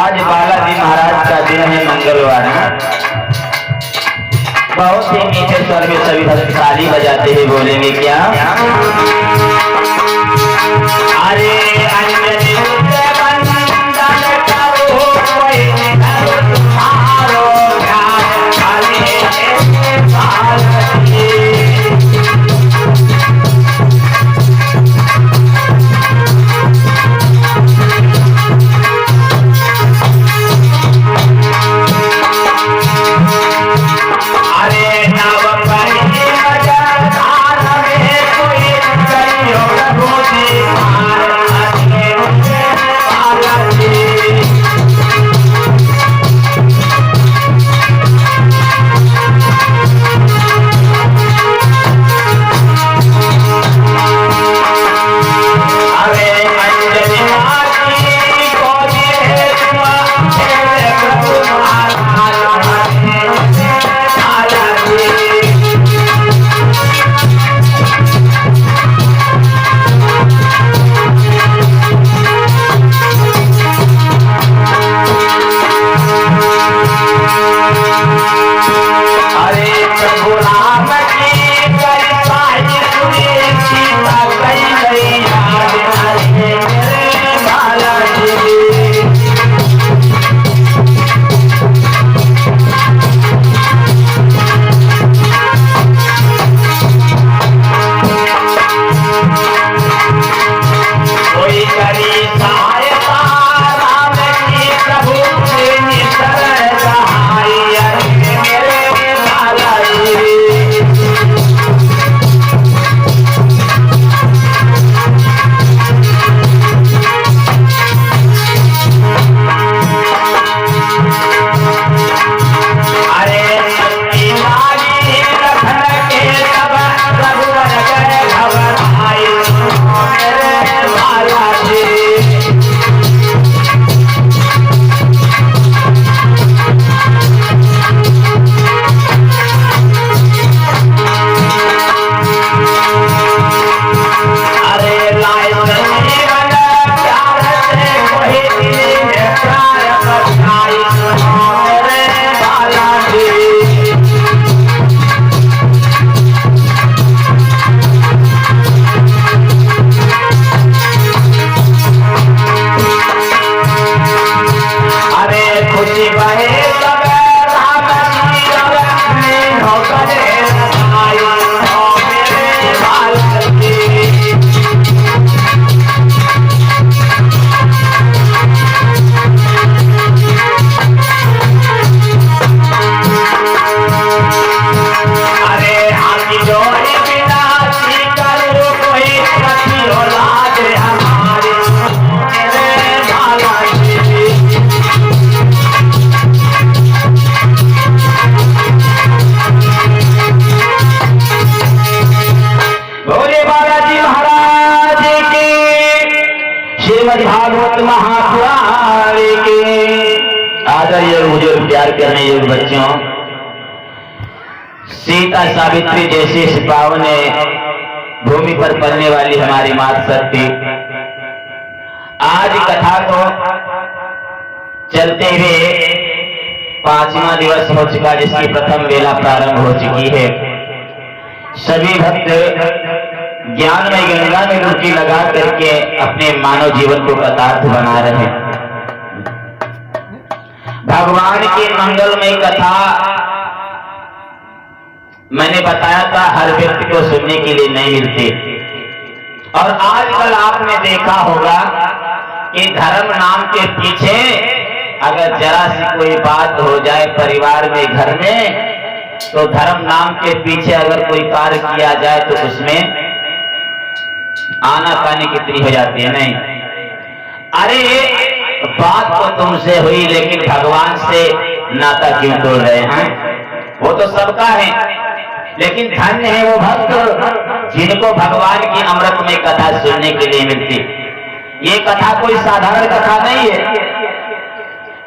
आज बालाजी महाराज का दिन है, मंगलवार। बहुत ही मीठे स्वर में सभी भक्त ताली बजाते हुए बोलेंगे क्या? अरे अंजनी भागवत महापुराण के आदरणीय बुजुर्ग प्यार करने योग्य बच्चों, सीता सावित्री जैसी इस पावन भूमि पर पलने वाली हमारी माता सती आज कथा को चलते हुए 5वां दिवस हो चुका, जिसकी प्रथम वेला प्रारंभ हो चुकी है। सभी भक्त ज्ञानमय गंगा में डुबकी लगा करके अपने मानव जीवन को कृतार्थ बना रहे हैं। भगवान की मंगलमय कथा मैंने बताया था हर व्यक्ति को सुनने के लिए नहीं मिलती, और आजकल आपने देखा होगा कि धर्म नाम के पीछे अगर जरा सी कोई बात हो जाए परिवार में, घर में, तो धर्म नाम के पीछे अगर कोई कार्य किया जाए तो उसमें आना पानी कितनी हो जाती है। नहीं, अरे बात तो तुमसे हुई लेकिन भगवान से नाता क्यों तोड़ रहे हैं? वो तो सबका है, लेकिन धन्य है वो भक्त जिनको भगवान की अमृतमय कथा सुनने के लिए मिलती। ये कथा कोई साधारण कथा नहीं है।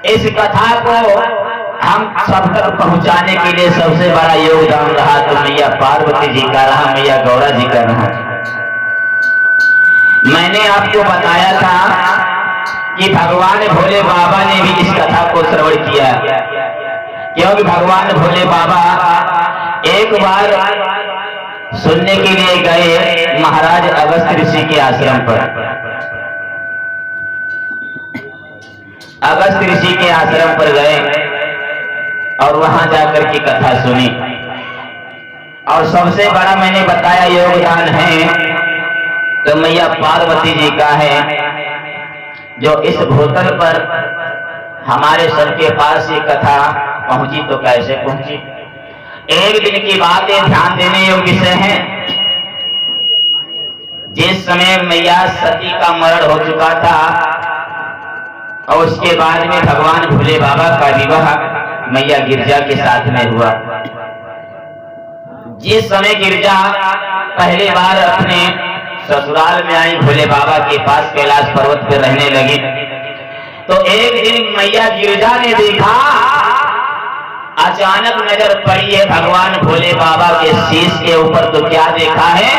इस कथा को हम सब तक पहुंचाने के लिए सबसे बड़ा योगदान रहा तो मैया पार्वती जी का रहा, मैया गौरा जी का रहा। मैंने आपको बताया था कि भगवान भोले बाबा ने भी इस कथा को श्रवण किया, क्योंकि भगवान भोले बाबा एक बार सुनने के लिए गए महाराज अगस्त ऋषि के आश्रम पर। अगस्त ऋषि के आश्रम पर गए और वहां जाकर की कथा सुनी। और सबसे बड़ा मैंने बताया योगदान है तो मैया पार्वती जी का है, जो इस भूतल पर हमारे सबके पास ये कथा पहुंची। तो कैसे पहुंची? एक दिन की बात है, ध्यान देने योग्य विषय है। जिस समय मैया सती का मरण हो चुका था और उसके बाद में भगवान भोले बाबा का विवाह मैया गिरजा के साथ में हुआ। जिस समय गिरजा पहली बार अपने ससुराल में आई, भोले बाबा के पास कैलाश पर्वत पर रहने लगी, तो एक दिन मैया गिरजा ने देखा, अचानक नजर पड़ी है भगवान भोले बाबा के शीश के ऊपर। तो क्या देखा है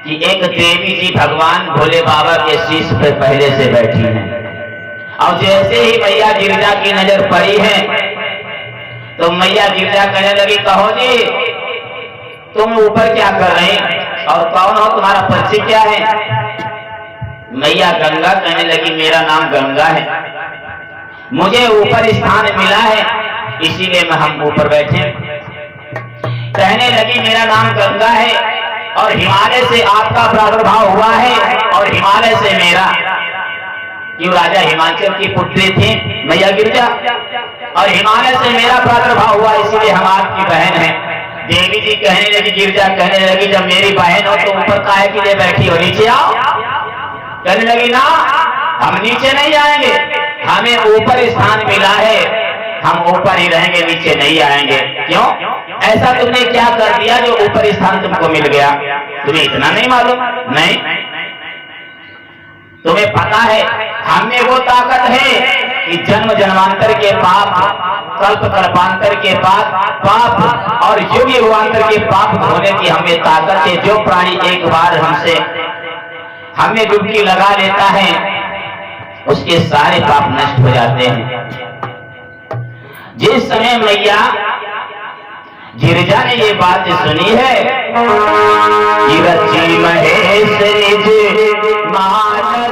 कि एक देवी जी भगवान भोले बाबा के शीश पर पहले से बैठी हैं। और जैसे ही मैया गिरजा की नजर पड़ी है तो मैया गिरजा कहने लगी, कहो जी तुम ऊपर क्या कर रहे हैं और कौन हो, तुम्हारा परिचय क्या है? मैया गंगा कहने लगी, मेरा नाम गंगा है, मुझे ऊपर स्थान मिला है इसीलिए मैं हम ऊपर बैठे। कहने लगी, मेरा नाम गंगा है और हिमालय से आपका प्रादुर्भाव हुआ है और हिमालय से मेरा। क्यों? राजा हिमाचल की पुत्री थी मैया गिरजा और हिमालय से मेरा प्रादुर्भाव हुआ, इसलिए हम आपकी बहन हैं। देवी जी कहने लगी, गिरजा कहने लगी, जब मेरी बहन हो तो ऊपर काहे के लिए बैठी हो, नीचे आओ। कहने लगी, ना हम नीचे नहीं आएंगे, हमें ऊपर स्थान मिला है, हम ऊपर ही रहेंगे, नीचे नहीं आएंगे। क्यों? ऐसा तुमने क्या कर दिया जो ऊपर स्थान तुमको मिल गया? तुम्हें इतना नहीं मालूम? नहीं, तुम्हें पता है हमें वो ताकत है कि जन्म जन्मांतर के पाप, कल्प कल्पांतर के पाप और युग युगांतर के पाप धोने की हमें ताकत है। जो प्राणी एक बार हमसे हमें डुबकी लगा लेता है उसके सारे पाप नष्ट हो जाते हैं। जिस समय मैया गिरजा ने ये बात सुनी है, रची महेश निज मान